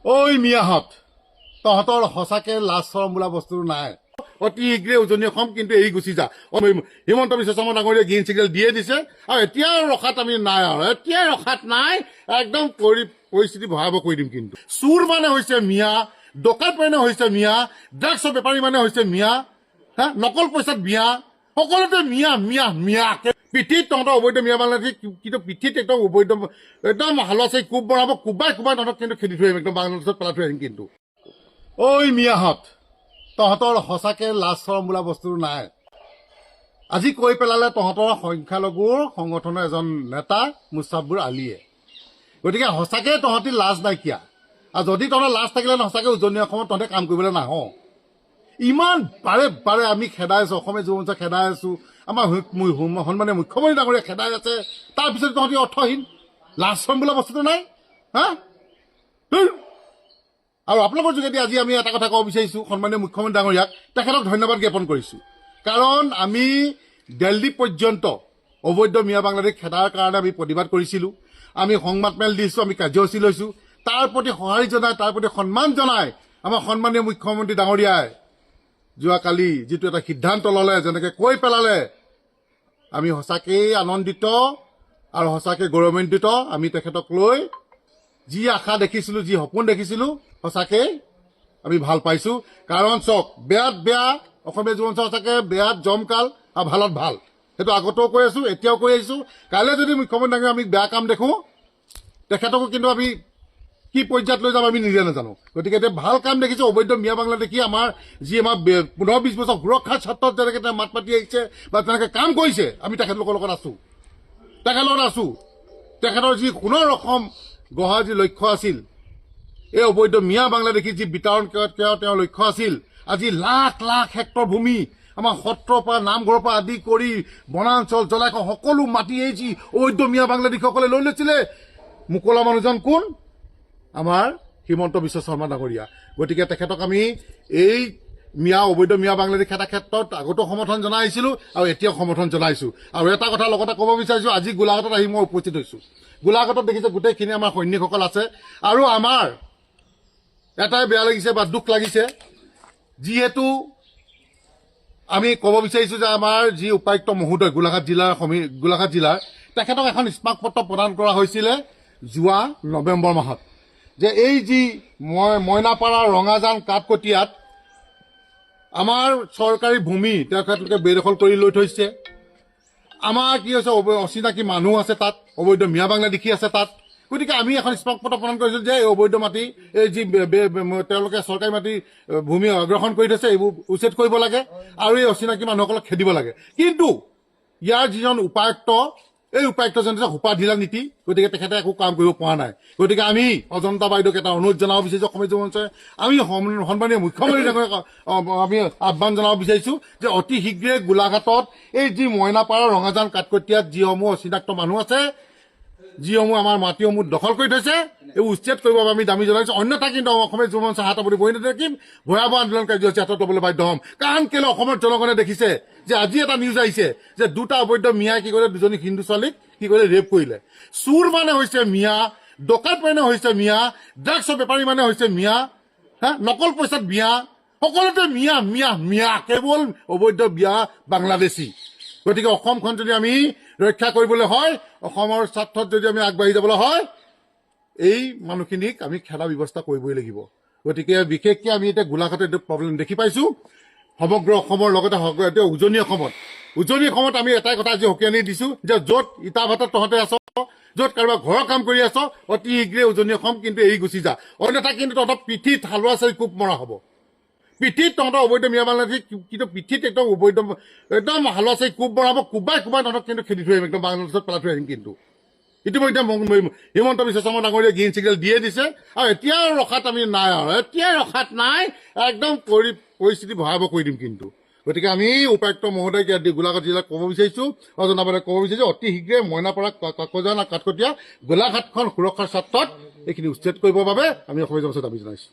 ঐ মিয়াহঁত, তহঁতৰ সঁচাকে লাজ চৰম বোলা বস্তু নাই। অতি শীঘ্ৰে উজনি অসম কিন্তু এৰি গুচি যা। হিমন্ত বিশ্ব শৰ্মা ডাঙৰীয়াই গ্ৰীণ চিগনেল দিয়ে দিছে আৰু এতিয়া ৰখাত আমি নাই, আৰু এতিয়া ৰখাত নাই। একদম পৰিস্থিতি ভয়াৱহ কৰি দিম। কিন্তু চুৰ মানে হৈছে মিয়া, ডকাইত মানে হৈছে মিয়া, ড্ৰাগছৰ বেপাৰী মানে হৈছে মিয়া, নকল পইচাত মিয়া, সকলোতে মিয়া মিয়া মিয়া। পিঠিত তহঁতৰ অবৈধ মিয়া বাংলাদেশী, কিন্তু পিঠিত একদম অবৈধ একদম হালোৱা চাই কোব বনাব, কোবাই তহঁতক কিন্তু খেদি থৈ আহিম, একদম বাংলাদেশত পেলাই থৈ আহিম। কিন্তু ঐ মিয়াহঁত, তহঁতৰ সঁচাকে লাজ চৰম বোলা বস্তু নাই। আজি কৈ পেলালে তহঁতৰ সংখ্যালঘুৰ সংগঠনৰ এজন নেতা মুস্তাফিজুৰ আলীয়ে। গতিকে সঁচাকে তহঁতি লাজ নাইকিয়া। আৰু যদি তহঁতৰ লাজ থাকিলে সঁচাকে উজনি অসমত তহঁতে কাম কৰিবলৈ নাহ। ইমান বাৰে বাৰে আমি খেদাই আছো, অসমীয়া যুৱ মঞ্চ খেদাই আছো, আমাৰ সন্মানীয় মুখ্যমন্ত্ৰী ডাঙৰীয়া খেদাই আছে। তাৰপিছত তহঁতি অৰ্থহীন, লাজ চৰম বোলা বস্তুটো নাই। আৰু আপোনালোকৰ যোগেদি আজি আমি এটা কথা ক'ব বিচাৰিছো, সন্মানীয় মুখ্যমন্ত্ৰী ডাঙৰীয়াক তেখেতক ধন্যবাদ জ্ঞাপন কৰিছো। কাৰণ আমি দিল্লী পৰ্যন্ত অবৈধ মিয়া বাংলাদেশ খেদাৰ কাৰণে আমি প্ৰতিবাদ কৰিছিলো, আমি সংবাদ মেল দিছো, আমি কাৰ্যসূচী লৈছো। তাৰ প্ৰতি সঁহাৰি জনাই, তাৰ প্ৰতি সন্মান জনাই আমাৰ সন্মানীয় মুখ্যমন্ত্ৰী ডাঙৰীয়াই যোৱাকালি যিটো এটা সিদ্ধান্ত ল'লে, যেনেকৈ কৈ পেলালে, আমি সঁচাকেই আনন্দিত আৰু সঁচাকৈ গৌৰৱান্বিত। আমি তেখেতক লৈ যি আশা দেখিছিলো, যি সপোন দেখিছিলো, সঁচাকেই আমি ভাল পাইছো। কাৰণ চাওক, বেয়াত বেয়া অসমীয়া জীৱন সঁচাকে বেয়াত জমকাল আৰু ভালত ভাল, সেইটো আগতেও কৈ আছো, এতিয়াও কৈ আহিছো। কাইলৈ যদি মুখ্যমন্ত্ৰী ডাঙৰীয়া আমি বেয়া কাম দেখো, তেখেতকো কিন্তু আমি কি পৰ্যায়ত লৈ যাম আমি নিজে নাজানো। গতিকে এতিয়া ভাল কাম দেখিছো, অবৈধ মিয়া বাংলাদেশী আমাৰ যি আমাৰ 15-20 বছৰ সুৰক্ষাৰ ক্ষেত্ৰত যেনেকৈ মাত মাতি আহিছে বা তেনেকৈ কাম কৰিছে, আমি তেখেতলোকৰ লগত আছো, তেখেতৰ যি সোণৰ অসম গঢ়াৰ যি লক্ষ্য আছিল, এই অবৈধ মিয়া বাংলাদেশী যি বিতৰণ তেওঁৰ লক্ষ্য আছিল, আজি লাখ লাখ হেক্টৰ ভূমি আমাৰ সত্ৰৰ পৰা নামঘৰৰ পৰা আদি কৰি বনাঞ্চল জলাশয় সকলো মাটি এই যি অবৈধ মিয়া বাংলাদেশীসকলে লৈ লৈছিলে, মুকলা মানুহজন কোন? আমাৰ হিমন্ত বিশ্ব শৰ্মা ডাঙৰীয়া। গতিকে তেখেতক আমি এই অবৈধ মিয়া বাংলাদেশী খেদাৰ ক্ষেত্ৰত আগতেও সমৰ্থন জনাই আহিছিলো আৰু এতিয়াও সমৰ্থন জনাইছো। আৰু এটা কথা লগতে ক'ব বিচাৰিছো, আজি গোলাঘাটত আহি মই উপস্থিত হৈছো। গোলাঘাটত দেখিছে গোটেইখিনি আমাৰ সৈনিকসকল আছে। আৰু আমাৰ এটাই বেয়া লাগিছে বা দুখ লাগিছে, যিহেতু আমি ক'ব বিচাৰিছো যে আমাৰ যি উপায়ুক্ত মহোদয় গোলাঘাট জিলাৰ তেখেতক এখন স্মাৰক পত্ৰ প্ৰদান কৰা হৈছিলে যোৱা নৱেম্বৰ মাহত, যে এই যি মইনাপাৰা ৰঙাজান কাঠকটীয়াত আমাৰ চৰকাৰী ভূমি তেখেতলোকে বেদখল কৰি লৈ থৈছে। আমাৰ কি হৈছে, অচিনাকি মানুহ আছে তাত, অবৈধ মিয়া বাংলাদেশী আছে তাত। গতিকে আমি এখন স্মাৰক পত্ৰ প্ৰদান কৰিছো যে এই অবৈধ মাটি, এই যি তেওঁলোকে চৰকাৰী মাটি ভূমি অগ্ৰহণ কৰি থৈছে, এইবোৰ উচ্ছেদ কৰিব লাগে আৰু এই অচিনাকি মানুহসকলক খেদিব লাগে। কিন্তু ইয়াৰ যিজন উপায়ুক্ত, এই উপায়ুক্তজন সোপা ঢিলা নীতি, গতিকে তেখেতে একো কাম কৰিব পৰা নাই। গতিকে আমি অজন্তা বাইদেউক এটা অনুৰোধ জনাব বিচাৰিছো, অসমীয়া যুৱ মঞ্চই আমি সন্মানীয় মুখ্যমন্ত্ৰী আমি আহ্বান জনাব বিচাৰিছো যে অতি শীঘ্ৰে গোলাঘাটত এই যি মইনাপাৰা ৰঙাজান কাঠকটীয়াত যিসমূহ অচিনাক্ত মানুহ আছে, যিসমূহ আমাৰ মাটিসমূহ দখল কৰি থৈছে, এইবোৰ উচ্ছেদ কৰিব আমি দাবী জনাইছো। অন্যথা কিন্তু অসমীয়া যুৱ মঞ্চ হাত আপুনি বহি নাথাকিম, ভয়াৱহ আন্দোলন কাৰ্যসূচী হাতত ল'বলৈ বাধ্য হ'ম। কাৰণ কেলৈ অসমৰ জনগণে দেখিছে যে আজি এটা নিউজ আহিছে যে দুটা অবৈধ মিয়াই কি কৰিলে, দুজনী হিন্দু ছোৱালীক কি কৰিলে, ৰেপ কৰিলে। চুৰ মানে হৈছে মিয়া, ডকাইত মানে হৈছে মিয়া, ড্ৰাগছৰ বেপাৰী মানে হৈছে মিয়া, নকল পইচাত মিয়া, সকলোতে মিয়া মিয়া মিয়া, কেৱল অবৈধ মিয়া বাংলাদেশী। গতিকে অসমখন যদি আমি ৰক্ষা কৰিবলৈ হয়, অসমৰ স্বাৰ্থত যদি আমি আগবাঢ়ি যাবলৈ হয়, এই মানুহখিনিক আমি খেদাৰ ব্যৱস্থা কৰিবই লাগিব। গতিকে বিশেষকৈ আমি এতিয়া গোলাঘাটত এইটো প্ৰব্লেম দেখি পাইছো, সমগ্ৰ অসমৰ লগতে এতিয়া উজনি অসমত আমি এটাই কথা আজি সকীয়ানি দিছো যে য'ত ইটা ভাতত তহঁতে আছ, য'ত কাৰোবাৰ ঘৰৰ কাম কৰি আছ, অতি শীঘ্ৰে উজনি অসম কিন্তু এৰি গুচি যা। অন্যথা কিন্তু তহঁতৰ পিঠিত হালোৱা চাই কোব মৰা হ'ব। পিঠিত তহঁতৰ অবৈধ মিয়া বাংলাদেশী, কিন্তু পিঠিত একদম হালোৱা চাই কোব মৰা হ'ব, কোবাই তহঁতক কিন্তু খেদি থৈ আহিম, একদম বাংলাদেশত পেলাই থৈ আহিম। কিন্তু ইতিমধ্যে হিমন্ত বিশ্ব শৰ্মা ডাঙৰীয়াই গ্ৰীণ চিগনেল দিয়ে দিছে আৰু এতিয়া ৰখাত আমি নাই, আৰু এতিয়া ৰখাত নাই। একদম পৰিস্থিতি ভয়াৱহ কৰি দিম। কিন্তু গতিকে আমি উপায়ুক্ত মহোদয়ক গোলাঘাট জিলাক ক'ব বিচাৰিছো, অজন্তা বাইদেউক ক'ব বিচাৰিছো, অতি শীঘ্ৰে মইনাপাৰা কাঠকটীয়া গোলাঘাটখন সুৰক্ষাৰ স্বাৰ্থত এইখিনি উচ্ছেদ কৰিবৰ বাবে আমি অসমীয়া সমাজত দাবী জনাইছো।